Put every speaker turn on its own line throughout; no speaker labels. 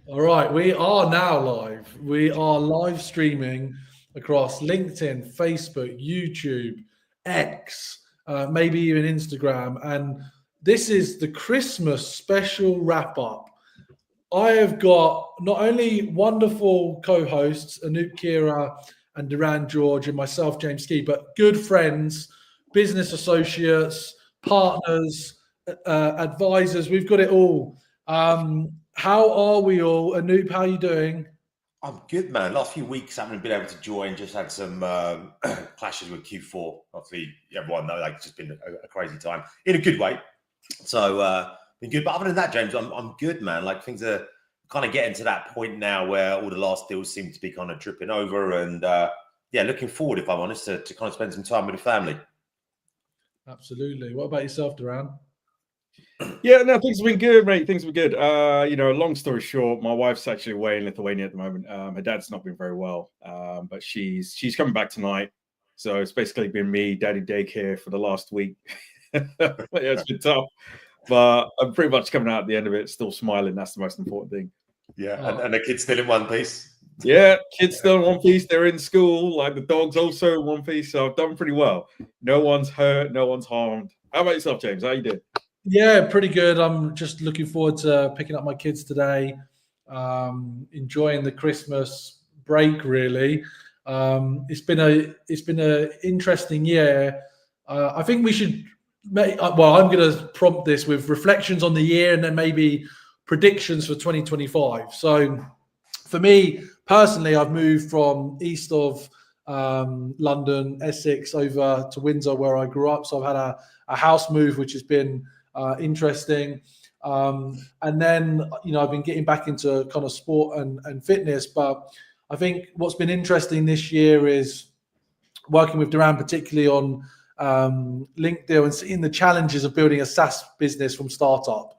All right, we are now live. We are live streaming across LinkedIn, Facebook, YouTube, X, maybe even Instagram. And this is the Christmas special wrap up. I have got not only wonderful co hosts, Anup, Khera, and Diran George, and myself, James Ski, but good friends, business associates, partners, advisors. We've got it all. How are we all? Anup, how are you doing?
I'm good, man. Last few weeks, I haven't been able to join. Just had some clashes with Q4. Obviously, everyone knows like it's just been a crazy time in a good way. So been good. But other than that, James, I'm good, man. Like things are kind of getting to that point now where all the last deals seem to be kind of tripping over, and yeah, looking forward, if I'm honest, to kind of spend some time with the family.
Absolutely. What about yourself, Diran?
Yeah, no, things have been good, mate. Things have been good. Long story short, my wife's actually away in Lithuania at the moment. Her dad's not been very well, but she's coming back tonight. So it's basically been me, daddy daycare for the last week. Yeah, it's been tough, but I'm pretty much coming out at the end of it, still smiling. That's the most important thing.
Yeah, and the kid's still in one piece.
Yeah, kids still in one piece. They're in school. Like the dog's also in one piece. So I've done pretty well. No one's hurt. No one's harmed. How about yourself, James? How you doing?
Yeah, pretty good. I'm just looking forward to picking up my kids today, enjoying the Christmas break. Really, it's been a interesting year. I think we should make. Well, I'm going to prompt this with reflections on the year and then maybe predictions for 2025. So, for me personally, I've moved from east of London, Essex, over to Windsor, where I grew up. So I've had a house move, which has been interesting. And then, I've been getting back into kind of sport and fitness. But I think what's been interesting this year is working with Diran, particularly on LinkDeal, and seeing the challenges of building a SaaS business from startup.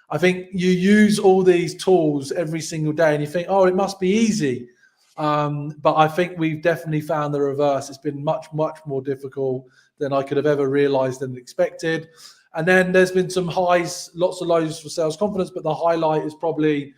I think you use all these tools every single day and you think, oh, it must be easy. But I think we've definitely found the reverse. It's been much, much more difficult than I could have ever realized and expected. And then there's been some highs, lots of lows for Sales Confidence, but the highlight is probably,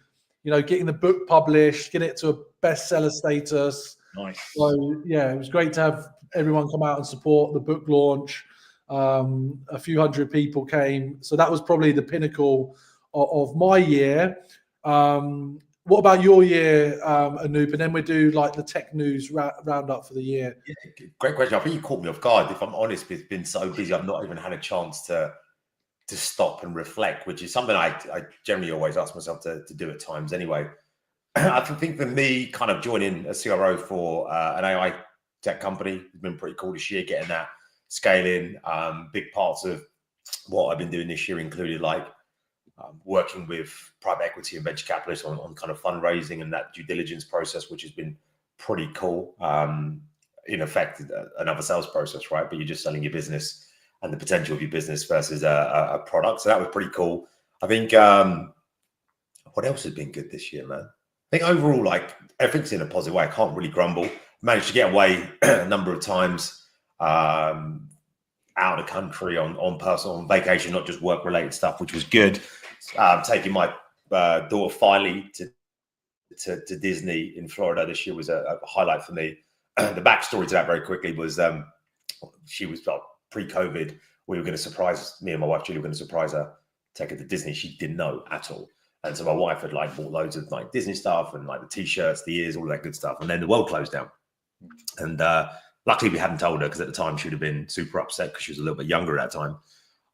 getting the book published, getting it to a bestseller status.
Nice.
So, yeah, it was great to have everyone come out and support the book launch. A few hundred people came. So that was probably the pinnacle of my year. What about your year, Anup? And then we do like the tech news roundup for the year.
Yeah, great question. I think you caught me off guard. If I'm honest, it's been so busy. I've not even had a chance to stop and reflect, which is something I generally always ask myself to do at times anyway. I think for me, kind of joining a CRO for an AI tech company has been pretty cool this year, getting that scaling. Big parts of what I've been doing this year included like working with private equity and venture capitalists on kind of fundraising and that due diligence process, which has been pretty cool. In effect, another sales process, right? But you're just selling your business and the potential of your business versus a product. So that was pretty cool. I think what else has been good this year, man? I think overall, like everything's in a positive way. I can't really grumble. Managed to get away a number of times out of the country on personal vacation, not just work related stuff, which was good. Taking my daughter finally to Disney in Florida this year was a highlight for me. The backstory to that very quickly was she was pre-COVID. We were going to surprise me and my wife Julie were going to surprise her, take her to Disney. She didn't know at all. And so my wife had like bought loads of like Disney stuff and like the t-shirts, the ears, all that good stuff. And then the world closed down. And luckily we hadn't told her because at the time she would have been super upset because she was a little bit younger at that time.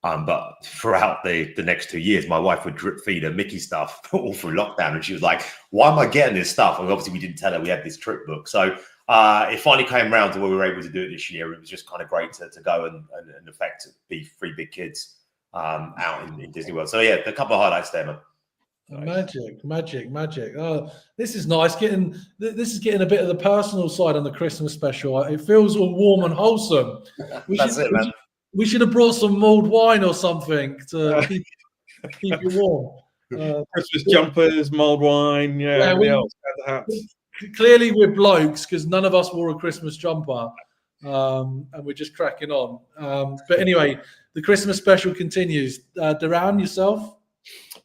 But throughout the next 2 years, my wife would drip feed her Mickey stuff all through lockdown. And she was like, why am I getting this stuff? And obviously we didn't tell her we had this trip book. So it finally came around to where we were able to do it this year. It was just kind of great to go and in effect be three big kids out in Disney World. So yeah, a couple of highlights there, man.
Magic. Oh, this is nice. This is getting a bit of the personal side on the Christmas special. It feels all warm and wholesome. We should have brought some mulled wine or something to keep it warm.
Christmas jumpers, mulled wine, everything else.
Clearly, we're blokes because none of us wore a Christmas jumper, and we're just cracking on. But anyway, the Christmas special continues. Diran, yourself?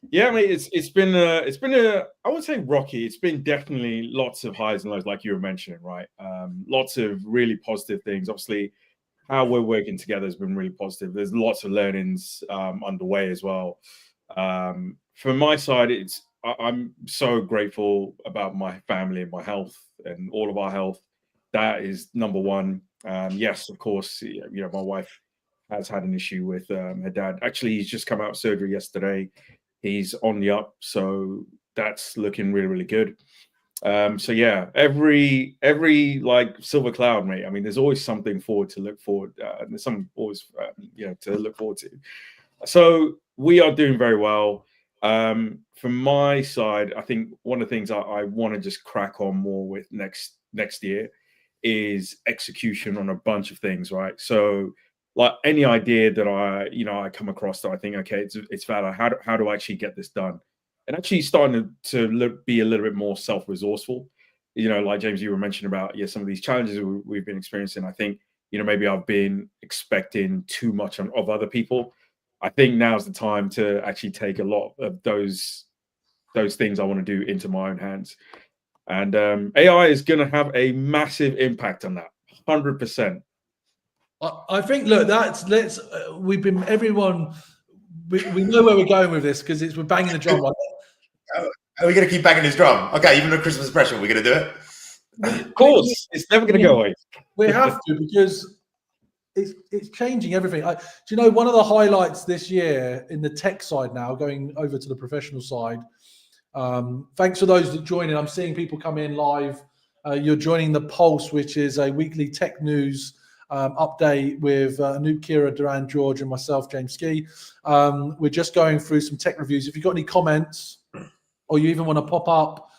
Yeah, I mean, it's been a I would say rocky. It's been definitely lots of highs and lows, like you were mentioning, right? Lots of really positive things. Obviously, how we're working together has been really positive. There's lots of learnings underway as well. From my side, I'm so grateful about my family and my health and all of our health. That is number one. Yes, of course, my wife has had an issue with her dad. Actually, he's just come out of surgery yesterday. He's on the up, so that's looking really, really good. So yeah, every like silver cloud, mate. I mean, there's always something to look forward to look forward to. So we are doing very well. From my side, I think one of the things I want to just crack on more with next year is execution on a bunch of things, right? So like any idea that I come across that I think, okay, it's valid. How do I actually get this done? And actually starting to be a little bit more self-resourceful. Like James, you were mentioning about some of these challenges we've been experiencing. I think maybe I've been expecting too much of other people. I think now's the time to actually take a lot of those things I want to do into my own hands. And AI is going to have a massive impact on that, 100%.
I think, look, we've been, everyone, we know where we're going with this because we're banging the drum.
Are we going to keep banging this drum? Okay, even with Christmas pressure, we're going to do it?
Of course, it's never going to go away.
We have to, because it's changing everything. Do you know, one of the highlights this year in the tech side now, going over to the professional side, thanks for those that join in. I'm seeing people come in live. You're joining the Pulse, which is a weekly tech news update with Anup, Khera, Diran, George, and myself, James Ski. We're just going through some tech reviews. If you've got any comments or you even want to pop up,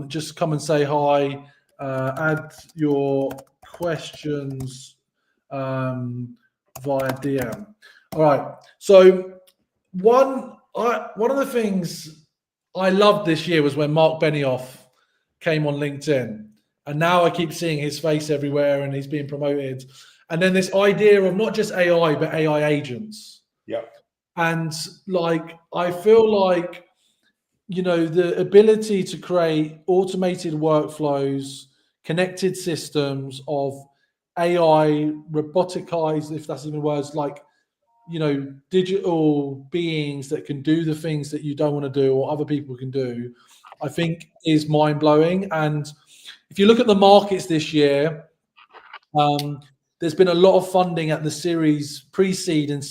just come and say hi. Add your questions via DM. All right. So one of the things I loved this year was when Mark Benioff came on LinkedIn. And now I keep seeing his face everywhere and he's being promoted. And then this idea of not just AI, but AI agents.
Yeah.
And I feel like, the ability to create automated workflows, connected systems of AI, roboticized, if that's even words, digital beings that can do the things that you don't want to do or other people can do, I think is mind blowing. And if you look at the markets this year, there's been a lot of funding at the pre-seed,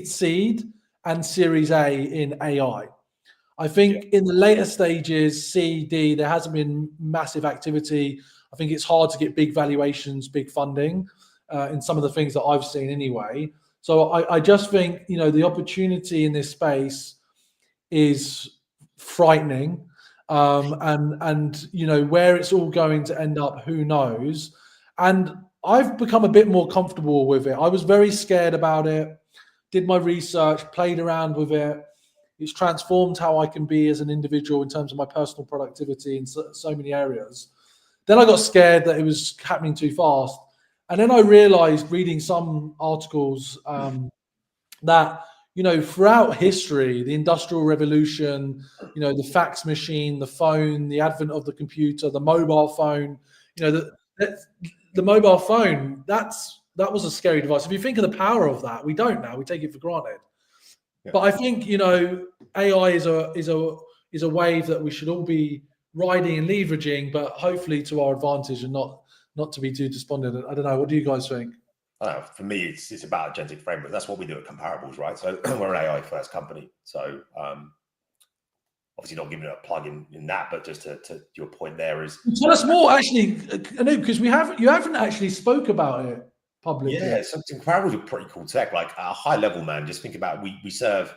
seed, and Series A in AI. I think in the later stages, C, D, there hasn't been massive activity. I think it's hard to get big valuations, big funding in some of the things that I've seen anyway. So I just think, the opportunity in this space is frightening. And where it's all going to end up, who knows? And I've become a bit more comfortable with it. I was very scared about it, did my research, played around with it. It's transformed how I can be as an individual in terms of my personal productivity in so many areas. Then I got scared that it was happening too fast. And then I realized, reading some articles, that throughout history, the Industrial Revolution, the fax machine, the phone, the advent of the computer, the mobile phone, the mobile phone, that was a scary device. If you think of the power of that, we don't now. We take it for granted. Yeah. But I think AI is a wave that we should all be riding and leveraging, but hopefully to our advantage and not to be too despondent. I don't know. What do you guys think?
For me, it's about agentic framework. That's what we do at Comparables, right? So we're an AI first company. So obviously not giving it a plug in that, but just to your point there is.
Tell us more, actually, because you haven't actually spoke about it publicly.
Yeah, so Comparables are pretty cool tech. Like at a high level, man, just think about we serve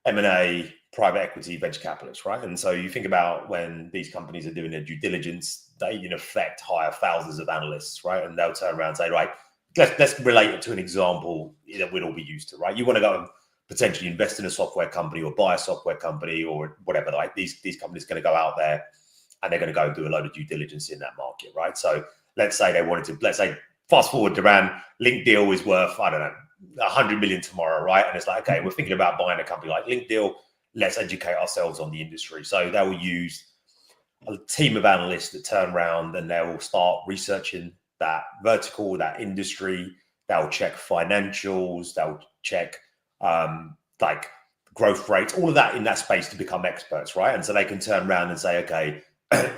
M&A, private equity, venture capitalists, right? And so you think about when these companies are doing their due diligence, they in effect hire thousands of analysts, right? And they'll turn around and say, right, let's relate it to an example that we'd all be used to, right? You want to go and potentially invest in a software company or buy a software company or whatever. Like these companies are going to go out there and they're going to go and do a load of due diligence in that market, right? So let's say fast forward, Diran, LinkDeal is worth, I don't know, 100 million tomorrow, right? And it's like, okay, we're thinking about buying a company like LinkDeal. Let's educate ourselves on the industry. So they will use a team of analysts that turn around and they will start researching that vertical, that industry. They'll check financials. They'll check like growth rates, all of that in that space to become experts, right? And so they can turn around and say, okay,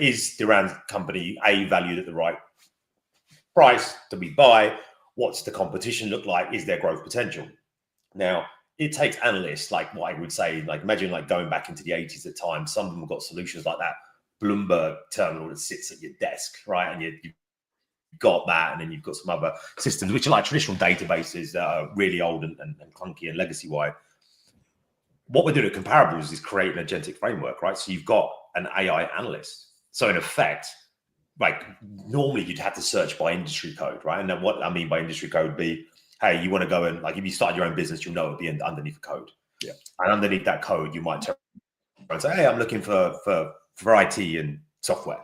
is Diran's company A valued at the right price? Do we buy? What's the competition look like? Is there growth potential? Now, it takes analysts, like what I would say, like imagine like going back into the 80s at times, some of them have got solutions like that Bloomberg terminal that sits at your desk, right? And you've got that, and then you've got some other systems, which are like traditional databases that are really old and clunky and legacy-wide. What we're doing at Comparables is create an agentic framework, right? So you've got an AI analyst. So in effect, like normally you'd have to search by industry code, right? And then what I mean by industry code would be, hey, you want to go and like if you started your own business, you'll know it'll be underneath the code.
Yeah.
And underneath that code, you might turn and say, hey, I'm looking for IT and software.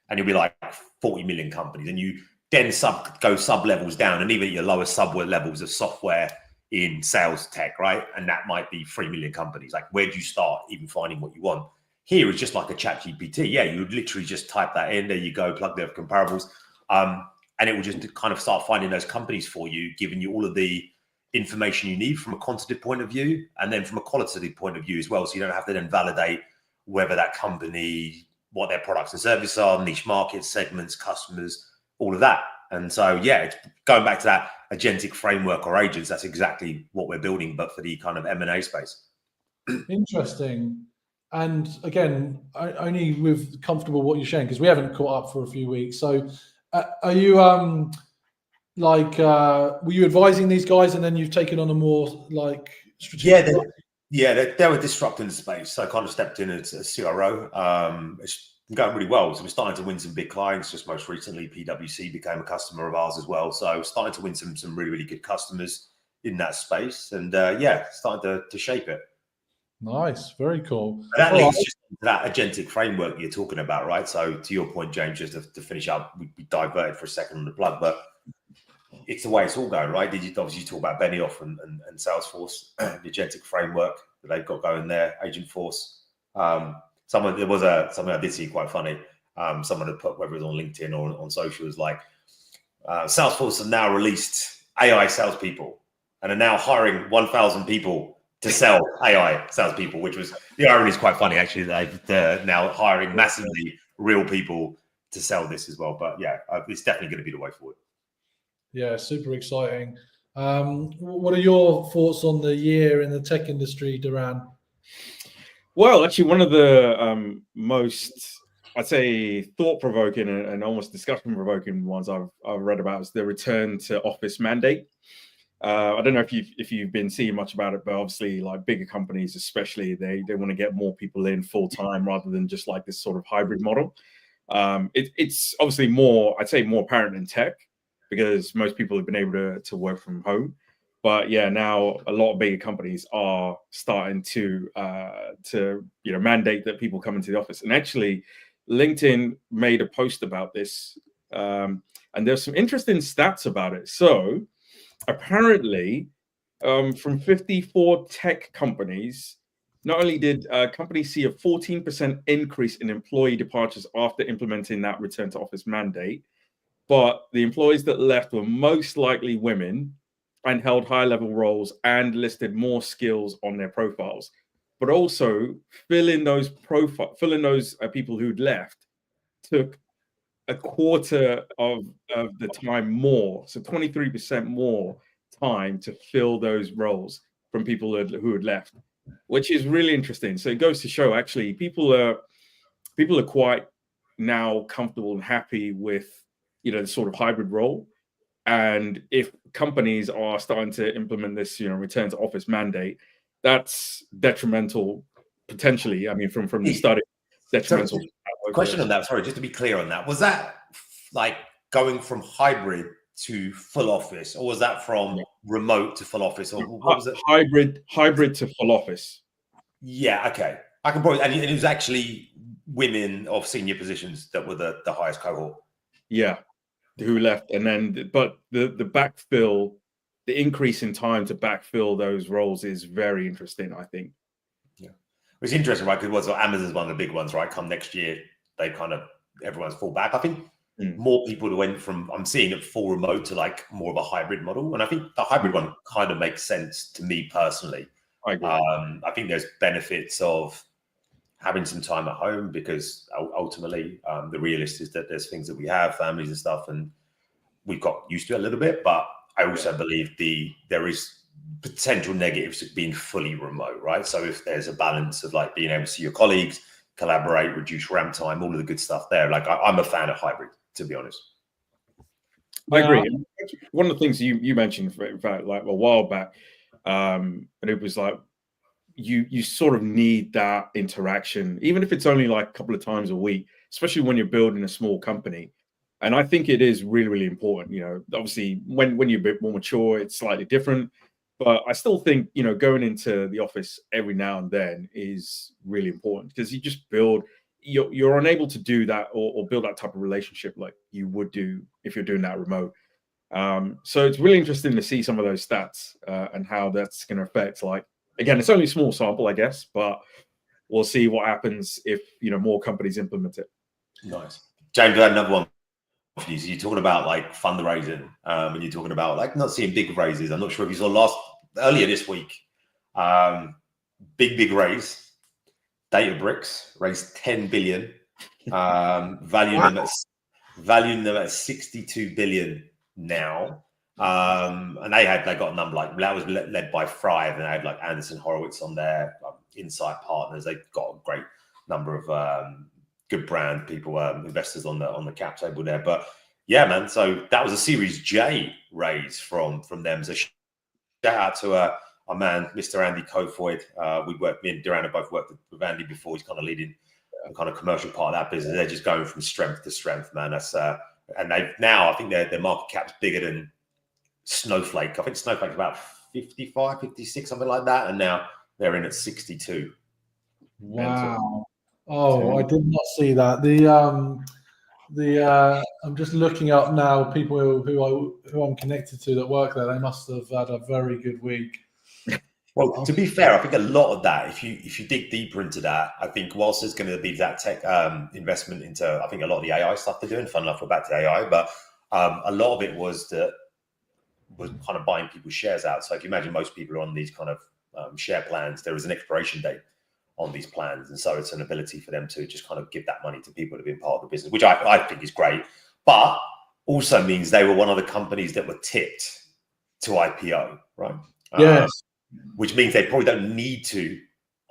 And you'll be like 40 million companies. And you then go sub levels down, and even at your lower sub levels of software in sales tech, right? And that might be 3 million companies. Like, where do you start even finding what you want? Here is just like a chat GPT. Yeah, you would literally just type that in. There you go, plug their comparables. And it will just kind of start finding those companies for you, giving you all of the information you need from a quantitative point of view, and then from a qualitative point of view as well. So you don't have to then validate whether that company, what their products and services are, niche markets, segments, customers, all of that. And so, yeah, it's going back to that agentic framework or agents, that's exactly what we're building, but for the kind of M&A space.
Interesting. And again, only with comfortable what you're sharing, because we haven't caught up for a few weeks. So are you were you advising these guys and then you've taken on a more like strategic?
They were disrupting the space. So I kind of stepped in as a CRO. It's going really well. So we're starting to win some big clients. Just most recently, PwC became a customer of ours as well. So starting to win some really, really good customers in that space. And starting to shape it.
Nice, very cool.
And that leads just to that agentic framework you're talking about, right? So to your point, James, just to finish up, we diverted for a second on the plug, but it's the way it's all going, right? Did you obviously talk about Benioff and Salesforce, the agentic framework that they've got going there, Agentforce. Something I did see quite funny. Someone had put, whether it was on LinkedIn or on social, was like, Salesforce have now released AI salespeople and are now hiring 1,000 people to sell AI salespeople, which was, the irony is quite funny, actually. They're now hiring massively real people to sell this as well. But yeah, it's definitely going to be the way forward.
Yeah, super exciting. What are your thoughts on the year in the tech industry, Diran?
Well, actually, one of the most, I'd say, thought-provoking and almost discussion-provoking ones I've read about is the return to office mandate. I don't know if you've been seeing much about it, but obviously, like bigger companies, especially, they want to get more people in full time rather than just like this sort of hybrid model. It's obviously more, I'd say, more apparent in tech because most people have been able to work from home. But yeah, now a lot of bigger companies are starting to mandate that people come into the office. And actually, LinkedIn made a post about this, and there's some interesting stats about it. So apparently, from 54 tech companies, not only did companies see a 14% increase in employee departures after implementing that return to office mandate, but the employees that left were most likely women and held high-level roles and listed more skills on their profiles. But also filling those people who'd left took a quarter of the time more, so 23% more time to fill those roles from people who had left, which is really interesting. So it goes to show, actually, people are quite now comfortable and happy with the sort of hybrid role. And if companies are starting to implement this, return to office mandate, that's detrimental potentially. I mean, from the study, detrimental.
Question on that, sorry, just to be clear on that, was that like going from hybrid to full office, or was that from remote to full office, or what was it?
Hybrid to full office.
Yeah, okay. I can probably, and it was actually women of senior positions that were the highest cohort.
Yeah, who left, and then but the backfill the increase in time to backfill those roles is very interesting, I think.
Yeah, it's interesting, right? Because Amazon's one of the big ones, right? Come next year, they kind of everyone's fall back. I think more people went from, I'm seeing it full remote to like more of a hybrid model, and I think the hybrid one kind of makes sense to me personally.
I agree.
I think there's benefits of having some time at home, because ultimately the realist is that there's things that we have, families and stuff, and we've got used to it a little bit. But I also believe there is potential negatives of being fully remote, right? So if there's a balance of like being able to see your colleagues, collaborate, reduce ramp time, all of the good stuff there. Like I'm a fan of hybrid, to be honest.
I agree. One of the things you mentioned, in fact, like a while back, and it was like you sort of need that interaction, even if it's only like a couple of times a week, especially when you're building a small company. And I think it is really, really important. You know, obviously, when you're a bit more mature, it's slightly different. But I still think, you know, going into the office every now and then is really important, because you just build. You're unable to do that or build that type of relationship like you would do if you're doing that remote. So it's really interesting to see some of those stats and how that's going to affect. Like, again, it's only a small sample, I guess, but we'll see what happens if, you know, more companies implement it.
Nice. James, I had another one for you. So you're talking about like fundraising, and you're talking about like not seeing big raises. I'm not sure if you saw earlier this week, big raise. Databricks raised 10 billion, valuing them at 62 billion now. And they got a number like that was led by Thrive, and they had like Anderson Horowitz on there, Insight Partners. They've got a great number of good brand people, investors on the cap table there. But yeah, man. So that was a Series J raise from them. So shout out to our man, Mr. Andy Kofoid. Me and Diran have both worked with Andy before. He's kind of leading the kind of commercial part of that business. They're just going from strength to strength, man. That's and they've now, I think their market cap's bigger than Snowflake. I think Snowflake's about 55, 56, something like that. And now they're in at 62.
Wow. Oh, I did not see that. I'm just looking up now people who I'm connected to that work there. They must have had a very good week.
Well, to be fair, I think a lot of that, if you dig deeper into that, I think whilst there's going to be that tech investment into, I think a lot of the AI stuff they're doing. Fun enough, we're back to AI, but a lot of it was kind of buying people's shares out. So if you imagine most people are on these kind of share plans, there is an expiration date on these plans, and so it's an ability for them to just kind of give that money to people that have been part of the business, which I think is great, but also means they were one of the companies that were tipped to IPO, right?
Yes.
Which means they probably don't need to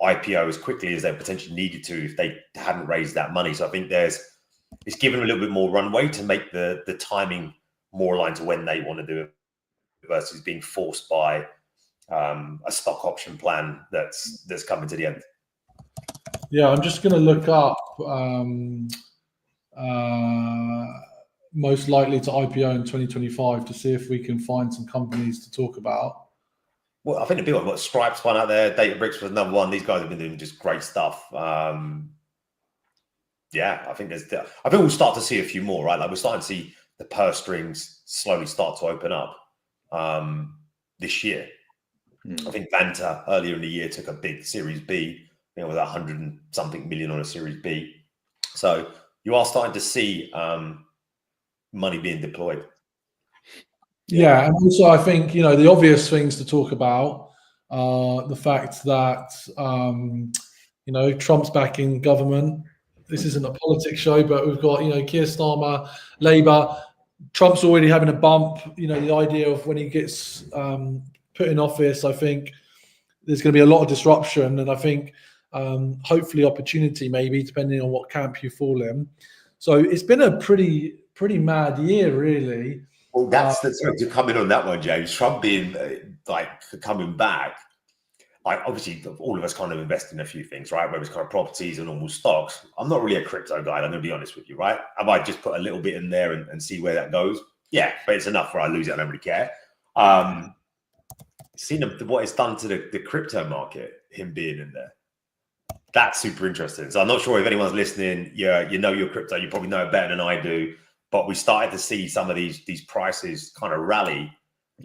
IPO as quickly as they potentially needed to if they hadn't raised that money. So I think it's given a little bit more runway to make the timing more aligned to when they want to do it versus being forced by a stock option plan that's coming to the end.
Yeah, I'm just going to look up most likely to IPO in 2025 to see if we can find some companies to talk about.
Well, I think the big one, what Stripe's one out there, Databricks was number one. These guys have been doing just great stuff. Yeah, I think we'll start to see a few more, right? Like we're starting to see the purse strings slowly start to open up this year. I think Vanta earlier in the year took a big Series B. I think it was 100 and something million on a Series B. So you are starting to see money being deployed.
Yeah, and also I think, you know, the obvious things to talk about are the fact that, you know, Trump's back in government. This isn't a politics show, but we've got, you know, Keir Starmer, Labour. Trump's already having a bump. You know, the idea of when he gets put in office, I think there's going to be a lot of disruption, and I think hopefully opportunity, maybe depending on what camp you fall in. So it's been a pretty mad year, really.
Well, that's to come in on that one, James. Trump being coming back. Like obviously, all of us kind of invest in a few things, right? Whether it's kind of properties and normal stocks. I'm not really a crypto guy. I'm going to be honest with you, right? I might just put a little bit in there and see where that goes. Yeah, but it's enough where I lose it. I don't really care. Seeing what it's done to the crypto market, him being in there. That's super interesting. So I'm not sure if anyone's listening. Yeah, you know your crypto. You probably know it better than I do. But we started to see some of these prices kind of rally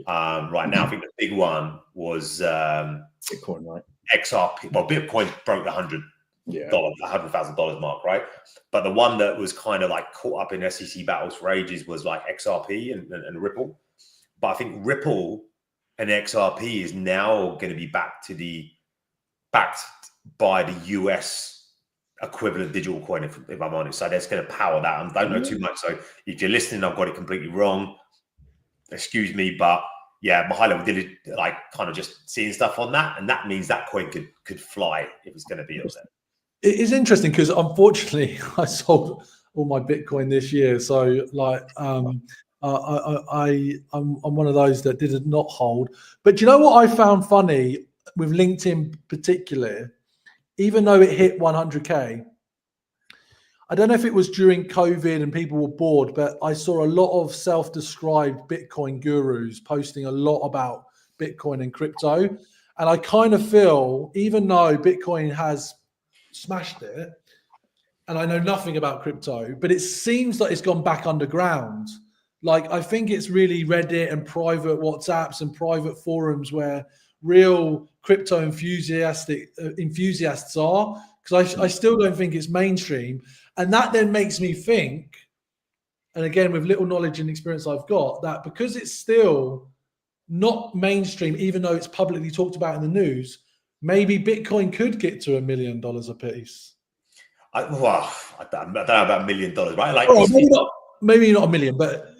Right now. I think the big one was
Bitcoin, right?
XRP. Well, Bitcoin broke the $100,000 mark, right? But the one that was kind of like caught up in SEC battles for ages was like XRP and Ripple. But I think Ripple and XRP is now going to be backed by the US equivalent digital coin, if I'm honest. So that's going to power that. I don't know too much. So if you're listening, I've got it completely wrong. Excuse me, but yeah, my high level did it like kind of just seeing stuff on that, and that means that coin could fly if it's going to be up there.
It is interesting because unfortunately I sold all my Bitcoin this year, so like I'm one of those that did not hold. But do you know what I found funny with LinkedIn particularly? Even though it hit 100K, I don't know if it was during COVID and people were bored, but I saw a lot of self-described Bitcoin gurus posting a lot about Bitcoin and crypto. And I kind of feel, even though Bitcoin has smashed it, and I know nothing about crypto, but it seems like it's gone back underground. Like, I think it's really Reddit and private WhatsApps and private forums where real crypto enthusiasts are, because I still don't think it's mainstream. And that then makes me think, and again, with little knowledge and experience I've got, that because it's still not mainstream, even though it's publicly talked about in the news, maybe Bitcoin could get to $1 million a piece.
I don't know about $1 million, right? Like,
maybe not a million, but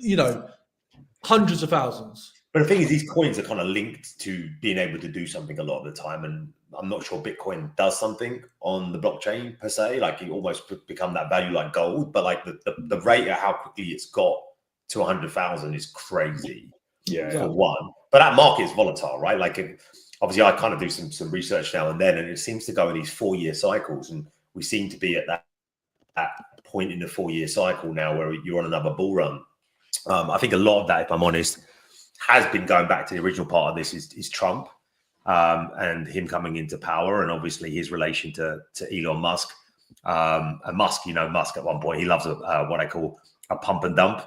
hundreds of thousands.
But the thing is, these coins are kind of linked to being able to do something a lot of the time, and I'm not sure Bitcoin does something on the blockchain per se. Like, you almost become that value like gold, but like the rate at how quickly it's got to 100,000 is crazy. For one, but that market is volatile, right? Like, obviously, I kind of do some research now and then, and it seems to go in these 4-year cycles, and we seem to be at that point in the 4-year cycle now where you're on another bull run. I think a lot of that, if I'm honest, has been going back to the original part of this is Trump and him coming into power, and obviously his relation to Elon Musk. And Musk, Musk at one point, he loves what I call a pump and dump,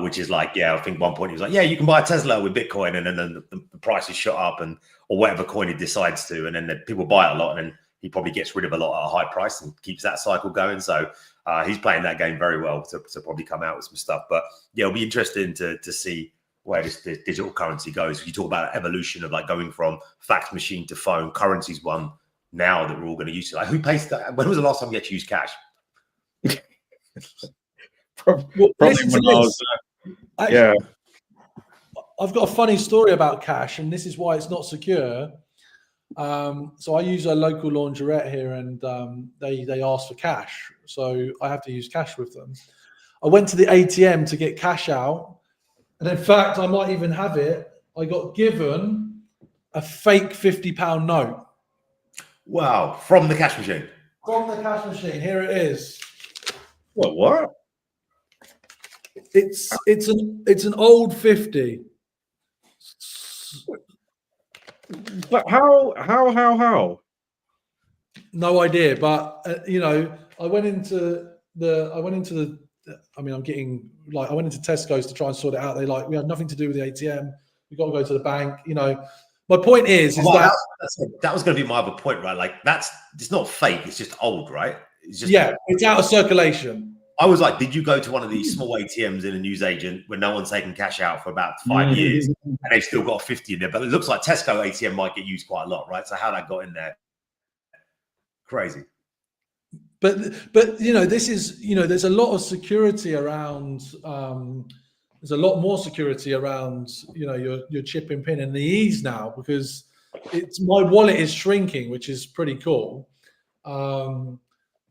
which is like, I think one point he was like, you can buy a Tesla with Bitcoin, and then the price is shot up, or whatever coin he decides to, and then people buy it a lot, and then he probably gets rid of a lot at a high price and keeps that cycle going. So he's playing that game very well to probably come out with some stuff. But yeah, it'll be interesting to see where this digital currency goes. You talk about evolution of like going from fax machine to phone. Currency's one now that we're all going to use. Like, who pays that? When was the last time you had to use cash?
Probably when I was,
I've got a funny story about cash, and this is why it's not secure. So I use a local laundrette here, and they ask for cash, so I have to use cash with them. I went to the ATM to get cash out, and in fact, I might even have it. I got given a fake £50 note.
Wow, from the cash machine.
From the cash machine, here it is.
What?
It's an old 50.
But how?
No idea, but I went into the. I mean, I went into Tesco's to try and sort it out. We had nothing to do with the ATM. We got to go to the bank. My point is that
was going to be my other point, right? Like, it's not fake. It's just old, right? It's just
it's out of circulation.
I was like, did you go to one of these small ATMs in a newsagent where no one's taken cash out for about 5 years, and they've still got 50 in there? But it looks like Tesco ATM might get used quite a lot, right? So how that got in there, crazy.
But this is there's a lot of security around. There's a lot more security around your chip and pin and the ease now, because my wallet is shrinking, which is pretty cool.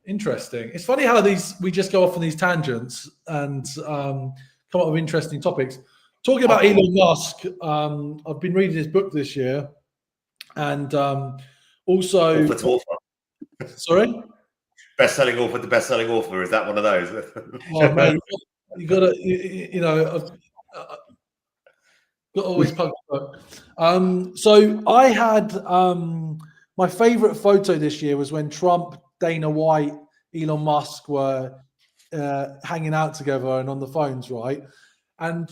Interesting. It's funny how we just go off on these tangents and come up with interesting topics. Talking about Elon Musk, I've been reading his book this year, and also sorry,
best-selling author to best-selling author. Is that one of those?
Oh, man, you got to got to always plug the book. So I had my favorite photo this year was when Trump, Dana White, Elon Musk were hanging out together and on the phones, right? And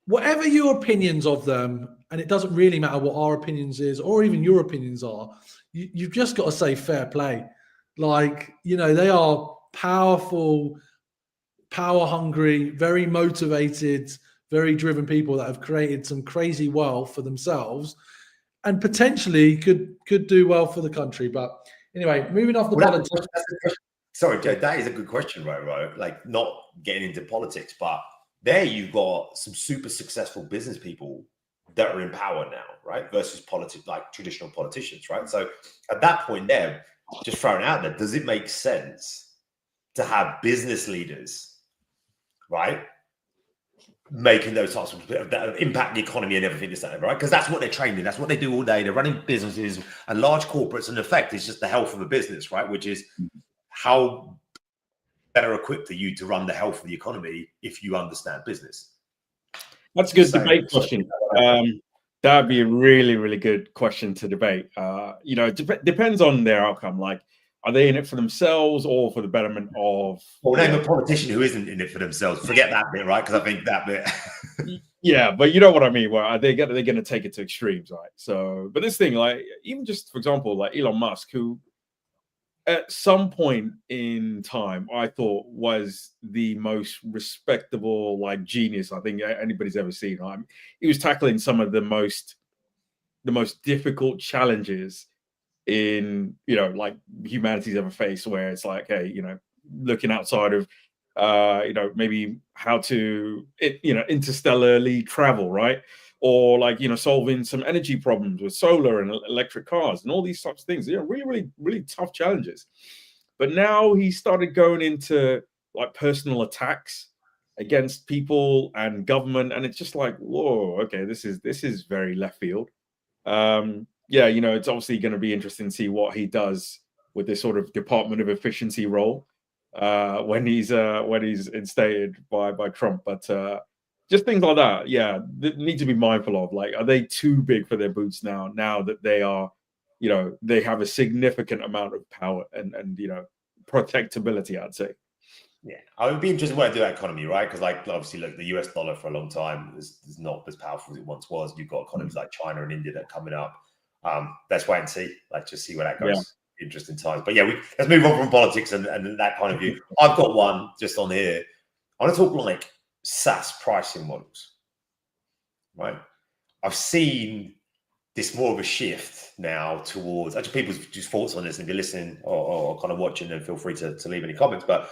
whatever your opinions of them, and it doesn't really matter what our opinions is or even your opinions are, you've just got to say fair play. Like, they are powerful, power hungry, very motivated, very driven people that have created some crazy wealth for themselves and potentially could do well for the country. But anyway, moving off the politics.
Sorry, Joe, that is a good question, right? Like, not getting into politics, but there you've got some super successful business people that are in power now, right? Versus like traditional politicians, right? So at that point there, just throwing out there, does it make sense to have business leaders, right, making those types of that impact the economy and everything this time, right? Because that's what they're trained in. That's what they do all day. They're running businesses and large corporates, and in effect, it's just the health of a business, right? Which is how better equipped are you to run the health of the economy if you understand business?
That's a good debate question. That'd be a really, really good question to debate. It depends on their outcome. Like, are they in it for themselves or for the betterment of?
Well, name a politician who isn't in it for themselves. Forget that bit, right? Because I think that bit.
Yeah, but you know what I mean. Well, they're going to take it to extremes, right? So, but this thing, like, even just for example, like Elon Musk, who at some point in time I thought was the most respectable, like, genius I think anybody's ever seen. He was tackling some of the most difficult challenges in like humanity's ever faced, where it's like, hey, looking outside of maybe how to interstellarly travel, right? Or like solving some energy problems with solar and electric cars and all these types of things. Really, really, really tough challenges. But now he started going into like personal attacks against people and government, and it's just like, whoa, okay, this is very left field. It's obviously going to be interesting to see what he does with this sort of Department of Efficiency role when he's instated by Trump. But just things like that, they need to be mindful of. Like, are they too big for their boots now that they are, they have a significant amount of power and protectability, I'd say.
Yeah, I would be interested when I do that economy, right? Because, like, obviously, look, the US dollar for a long time is not as powerful as it once was. You've got economies like China and India that are coming up. Let's wait and see. Like, just see where that goes. Yeah. Interesting times. But yeah, let's move on from politics and that kind of view. I've got one just on here. I want to talk like SaaS pricing models, right? I've seen this more of a shift now towards, actually, people's just thoughts on this. And if you're listening or kind of watching, then feel free to leave any comments. But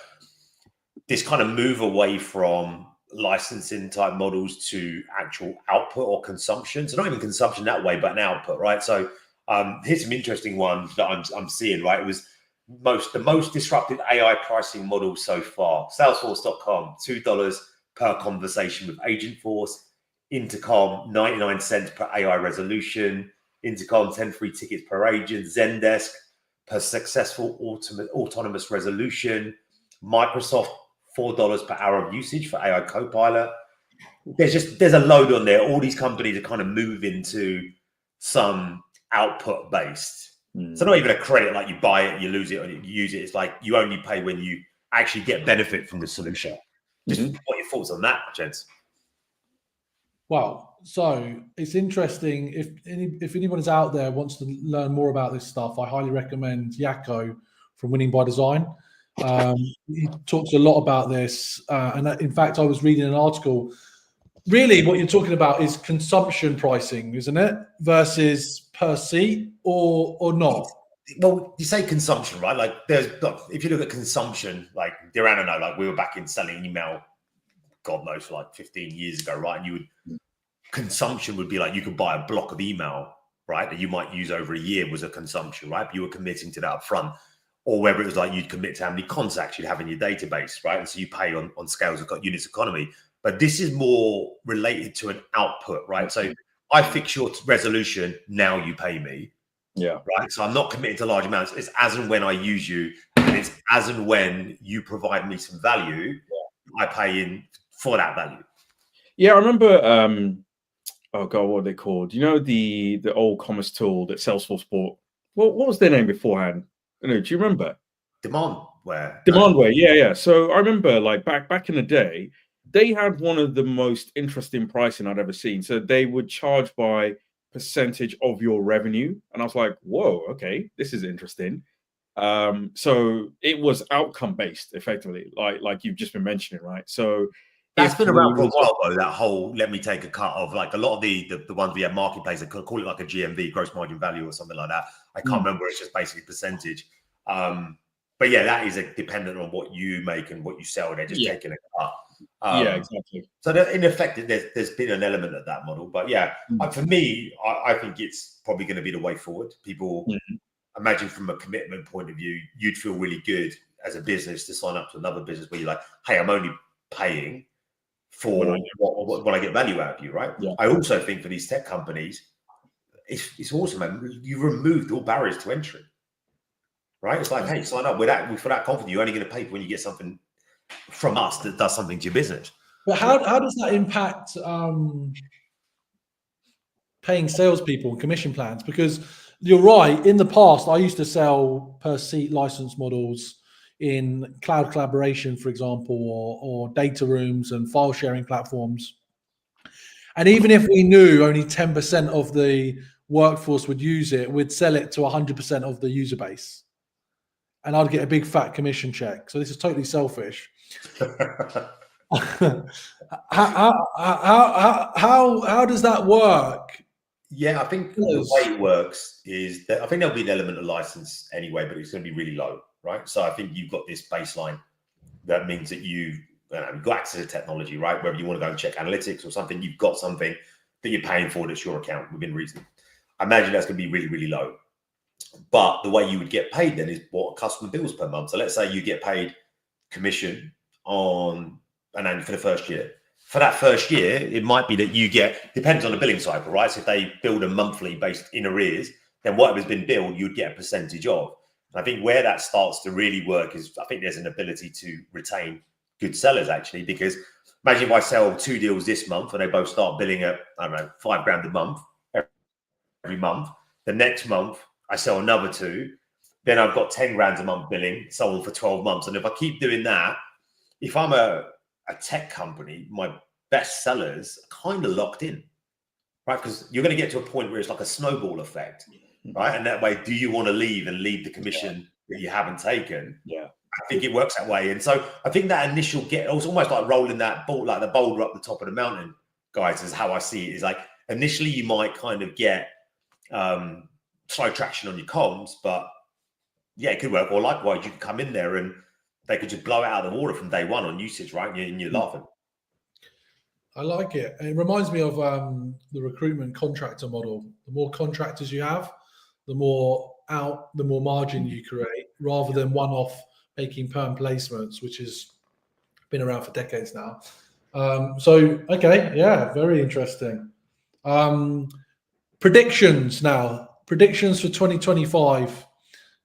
this kind of move away from licensing type models to actual output or consumption. So not even consumption that way, but an output, right? So here's some interesting ones that I'm seeing, right? It was the most disruptive AI pricing model so far. Salesforce.com, $2 per conversation with Agentforce. Intercom, 99 cents per AI resolution. Intercom, 10 free tickets per agent. Zendesk, per successful autonomous resolution. Microsoft, $4 per hour of usage for AI Copilot. There's a load on there. All these companies are kind of moving to some output based. So not even a credit, like you buy it, you lose it, or you use it. It's like you only pay when you actually get benefit from the solution. Just what are your thoughts on that, gents?
Well, so it's interesting. If anyone is out there wants to learn more about this stuff, I highly recommend Yako from Winning by Design. He talks a lot about this, and in fact, I was reading an article. Really, what you're talking about is consumption pricing, isn't it, versus per seat or not?
Well, you say consumption, right? Like, if you look at consumption, like Diran and I, like we were back in selling email, God knows, like 15 years ago, right? And consumption would be like you could buy a block of email, right, that you might use over a year was a consumption, right? But you were committing to that up front. Or whether it was like you'd commit to how many contacts you'd have in your database, right? And so you pay on scales of units economy. But this is more related to an output, right? So I fix your resolution, now you pay me.
Yeah.
Right. So I'm not committed to large amounts. It's as and when I use you, and it's as and when you provide me some value, I pay in for that value.
Yeah, I remember oh god, what are they called? You know, the old commerce tool that Salesforce bought. What was their name beforehand? Do you remember?
Demandware.
Demandware, yeah. So I remember, like, back in the day, they had one of the most interesting pricing I'd ever seen. So they would charge by percentage of your revenue. And I was like, whoa, okay, this is interesting. So it was outcome based effectively, like you've just been mentioning, right? So
that's been around for a while though, that whole let me take a cut of, like, a lot of the ones we have marketplace, they call it like a GMV, gross margin value, or something like that. I can't remember, it's just basically percentage. But yeah, that is dependent on what you make and what you sell. They're just taking a cut.
Yeah, exactly.
So in effect, there's been an element of that model. But yeah, for me, I think it's probably going to be the way forward. People imagine from a commitment point of view, you'd feel really good as a business to sign up to another business where you're like, hey, I'm only paying for what I get value out of you, right?
Yeah.
I also think for these tech companies, it's awesome, man. You removed all barriers to entry, right? It's like, hey, sign up with that for that confidence. You're only going to pay when you get something from us that does something to your business.
But how does that impact paying salespeople and commission plans? Because you're right. In the past, I used to sell per seat license models in cloud collaboration, for example, or data rooms and file sharing platforms. And even if we knew only 10% of the workforce would use it, we'd sell it to 100% of the user base. And I'd get a big fat commission check. So this is totally selfish. how does that work?
Yeah, I think the way it works is that I think there'll be an element of license anyway, but it's going to be really low, right? So I think you've got this baseline that means that you've got access to technology, right? Whether you want to go and check analytics or something, you've got something that you're paying for that's your account within reason. I imagine that's going to be really, really low. But the way you would get paid then is what a customer bills per month. So let's say you get paid commission on an annual for the first year. For that first year, it might be that you get, depends on the billing cycle, right? So if they build a monthly based in arrears, then whatever's been billed, you'd get a percentage of. And I think where that starts to really work is, I think there's an ability to retain good sellers actually, because imagine if I sell 2 deals this month and they both start billing at, I don't know, $5,000 a month, every month. The next month I sell another 2, then I've got 10 grand a month billing, sold for 12 months. And if I keep doing that, if I'm a tech company, my best sellers are kind of locked in, right? Because you're going to get to a point where it's like a snowball effect, right? And that way, do you want to leave and leave the commission that you haven't taken?
Yeah.
I think it works that way. And so I think that initial it's almost like rolling that ball, like the boulder up the top of the mountain, guys, is how I see it. Is like initially you might kind of get slow traction on your comms, but yeah, it could work. Or likewise, you could come in there and they could just blow it out of the water from day one on usage, right? And you're laughing.
I like it. It reminds me of the recruitment contractor model. The more contractors you have, the more margin you create, rather than one-off making perm placements, which has been around for decades now. Okay, yeah, very interesting. Predictions now. Predictions for 2025.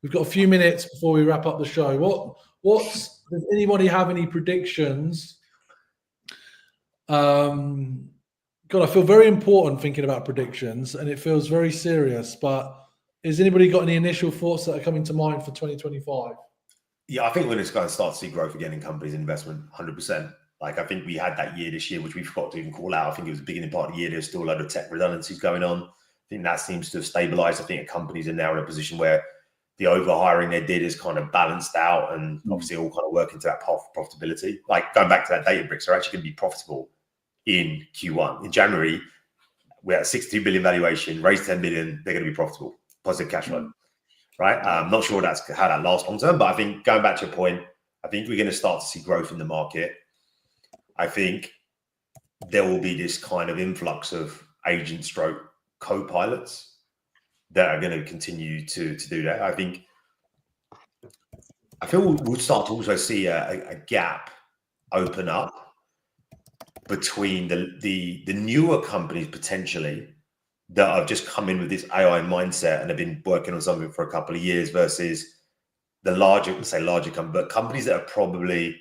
We've got a few minutes before we wrap up the show. Does anybody have any predictions? God, I feel very important thinking about predictions, and it feels very serious. But has anybody got any initial thoughts that are coming to mind for 2025?
Yeah, I think we're just going to start to see growth again in companies and investment, 100%. Like, I think we had that year this year, which we forgot to even call out. I think it was the beginning part of the year. There's still a lot of tech redundancies going on. I think that seems to have stabilized. I think companies are now in a position where the overhiring they did is kind of balanced out, and obviously all kind of working to that path of profitability. Like, going back to that Databricks, they're actually going to be profitable in Q1. In January, we're at 62 billion valuation, raised 10 million, they're going to be profitable, positive cash flow, right? I'm not sure that's how that lasts long term, but I think going back to your point, I think we're going to start to see growth in the market. I think there will be this kind of influx of agent stroke co-pilots that are going to continue to do that. I feel we'll start to also see a gap open up between the newer companies potentially that have just come in with this AI mindset and have been working on something for a couple of years versus the larger companies, but companies that are probably,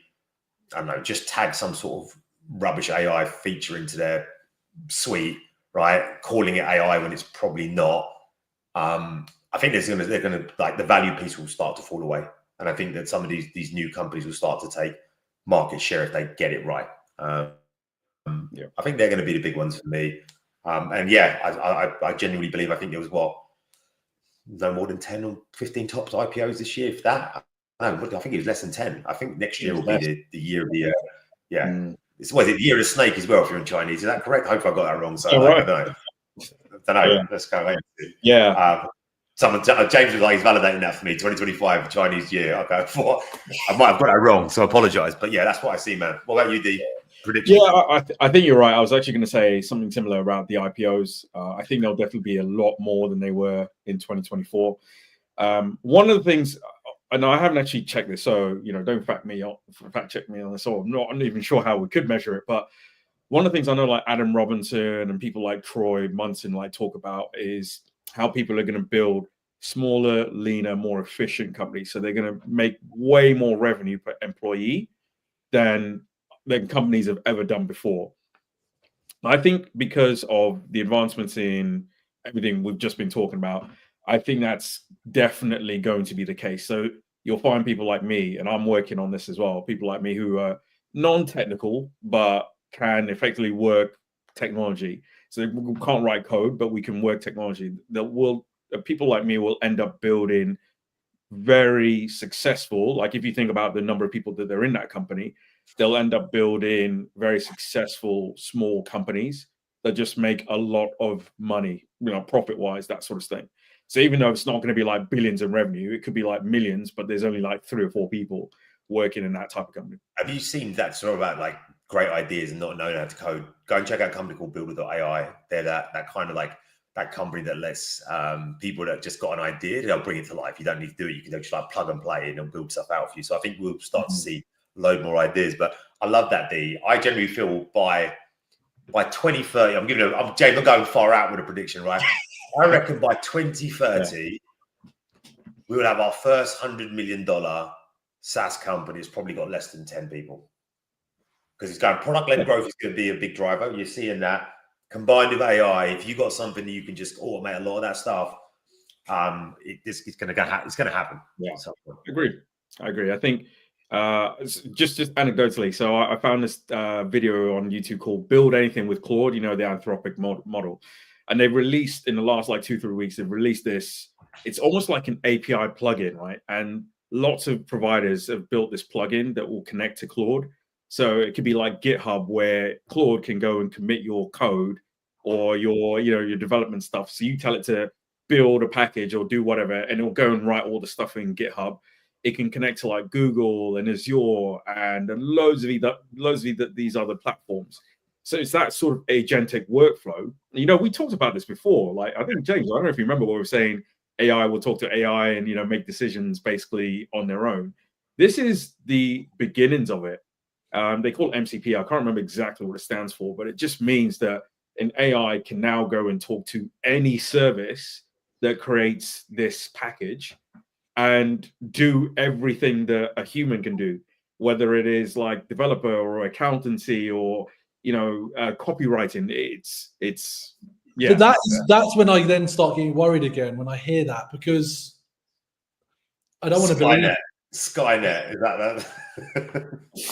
I don't know, just tag some sort of rubbish AI feature into their suite, right? Calling it AI when it's probably not. I think they're gonna like the value piece will start to fall away, and I think that some of these new companies will start to take market share if they get it right. I think they're going to be the big ones for me. And yeah, I genuinely believe, I think there was no more than 10 or 15 tops IPOs this year. If that, I think it was less than 10. I think next year will be the year of the year. It's the year of the snake as well if you're in Chinese. Is that correct? I hope I got that wrong. So I don't know.
Yeah.
Let's go away.
Yeah.
James was like, he's validating that for me. 2025 Chinese year. Okay, I might have got that wrong, so I apologize. But yeah, that's what I see, man. What about you, D? Prediction?
Yeah, I think you're right. I was actually going to say something similar about the IPOs. I think there'll definitely be a lot more than they were in 2024. One of the things, and I haven't actually checked this, so don't fact check me on this. Or I'm not even sure how we could measure it. But one of the things I know, like Adam Robinson and people like Troy Munson talk about, is how people are going to build smaller, leaner, more efficient companies. So they're going to make way more revenue per employee than companies have ever done before. I think because of the advancements in everything we've just been talking about, I think that's definitely going to be the case. So you'll find people like me, and I'm working on this as well, people like me who are non-technical, but can effectively work technology. So we can't write code, but we can work technology. People like me will end up building very successful, like if you think about the number of people that are in that company, they'll end up building very successful small companies that just make a lot of money, profit wise, that sort of thing. So even though it's not going to be like billions in revenue, it could be like millions, but there's only like 3 or 4 people working in that type of company.
Have you seen that sort of about like great ideas and not knowing how to code? Go and check out a company called Builder.ai. They're that kind of like that company that lets people that just got an idea, they'll bring it to life. You don't need to do it. You can just like plug and play and build stuff out for you. So I think we'll start to see a load more ideas. But I love that, D. I generally feel by 2030, I'm James, I'm going far out with a prediction, right? I reckon by 2030, we will have our first $100 million SaaS company. It's probably got less than 10 people. Because it's going product-led growth is going to be a big driver. You're seeing that. Combined with AI, if you got something that you can just automate a lot of that stuff, it's going to happen.
Yeah, I agree. I think just anecdotally, so I found this video on YouTube called "Build Anything with Claude." The Anthropic model, and they've released in the last 2-3 weeks. They've released this. It's almost like an API plugin, right? And lots of providers have built this plugin that will connect to Claude. So it could be like GitHub, where Claude can go and commit your code or your development stuff. So you tell it to build a package or do whatever, and it'll go and write all the stuff in GitHub. It can connect to like Google and Azure and loads of these other platforms. So it's that sort of agentic workflow. We talked about this before. Like, I think, James, I don't know if you remember what we were saying. AI will talk to AI and make decisions basically on their own. This is the beginnings of it. They call it MCP. I can't remember exactly what it stands for, but it just means that an AI can now go and talk to any service that creates this package and do everything that a human can do, whether it is like developer or accountancy or copywriting. It's yeah.
But that's when I then start getting worried again when I hear that, because I don't want to believe it.
Skynet, is that?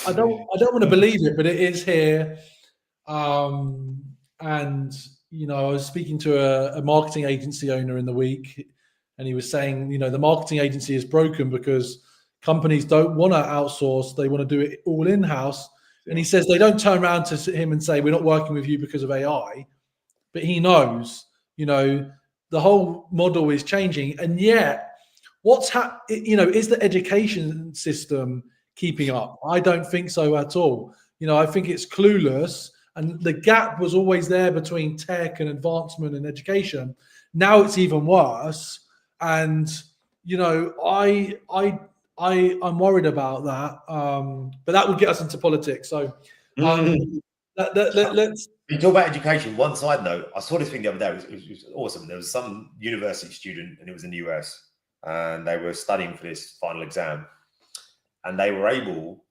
I don't want to believe it, but it is here. And I was speaking to a marketing agency owner in the week, and he was saying, the marketing agency is broken because companies don't want to outsource; they want to do it all in-house. And he says they don't turn around to him and say, "We're not working with you because of AI," but he knows, the whole model is changing, and yet. Is the education system keeping up? I don't think so at all. I think it's clueless, and the gap was always there between tech and advancement and education. Now it's even worse, and I'm worried about that. But that would get us into politics. So let's.
You talk about education. One side note: I saw this thing the other day. It was awesome. There was some university student, and it was in the US. And they were studying for this final exam, and they were able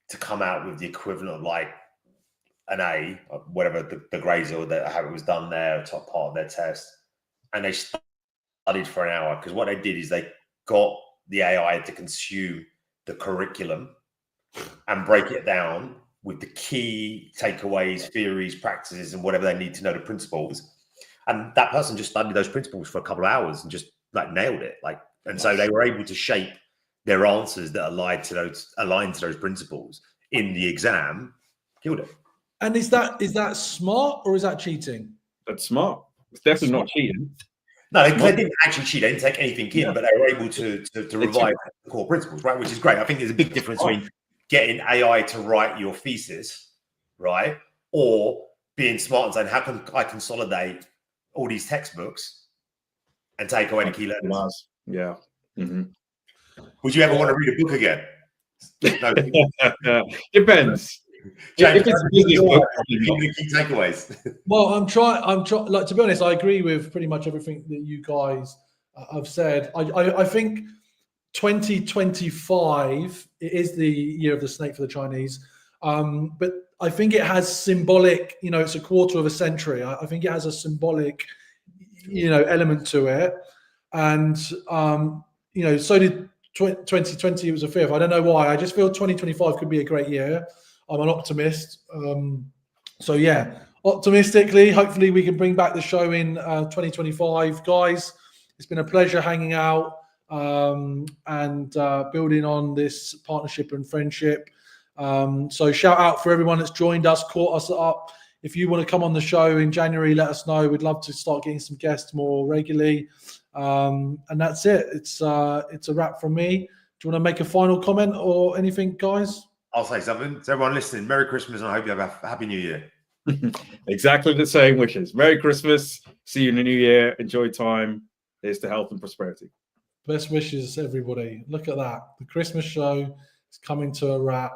to come out with the equivalent of like an A, or whatever the grades or how it was done there, top part of their test. And they studied for an hour, because what they did is they got the AI to consume the curriculum and break it down with the key takeaways, theories, practices, and whatever they need to know, the principles. And that person just studied those principles for a couple of hours and just like nailed it. Like, and so they were able to shape their answers that aligned to those principles in the exam. Killed it.
And is that smart or is that cheating?
That's smart. It's definitely not cheating.
No, they didn't actually cheat. They didn't take anything in, but they were able to revive the core principles, right? Which is great. I think there's a big difference between getting AI to write your thesis, right? Or being smart and saying, how can I consolidate all these textbooks and take away the key learners?
Yeah. Mm-hmm.
Would you ever want to read a book again?
No. Depends.
James,
if it's a business book,
the key takeaways.
Well, I'm trying. Like, to be honest, I agree with pretty much everything that you guys have said. I think 2025 is the year of the snake for the Chinese, but I think it has symbolic. It's a quarter of a century. I think it has a symbolic, element to it, and so did 2020. It was a fifth. I don't know why. I just feel 2025 could be a great year. I'm an optimist. So yeah, optimistically, hopefully we can bring back the show in 2025. Guys, it's been a pleasure hanging out and building on this partnership and friendship. So shout out for everyone that's joined us, caught us up. If you want to come on the show in January, let us know. We'd love to start getting some guests more regularly. And that's it. It's a wrap from me. Do you want to make a final comment or anything, guys?
I'll say something. So everyone listening, Merry Christmas, and I hope you have a Happy New Year.
Exactly the same wishes. Merry Christmas. See you in the new year. Enjoy time. Here's to health and prosperity.
Best wishes, everybody. Look at that. The Christmas show is coming to a wrap.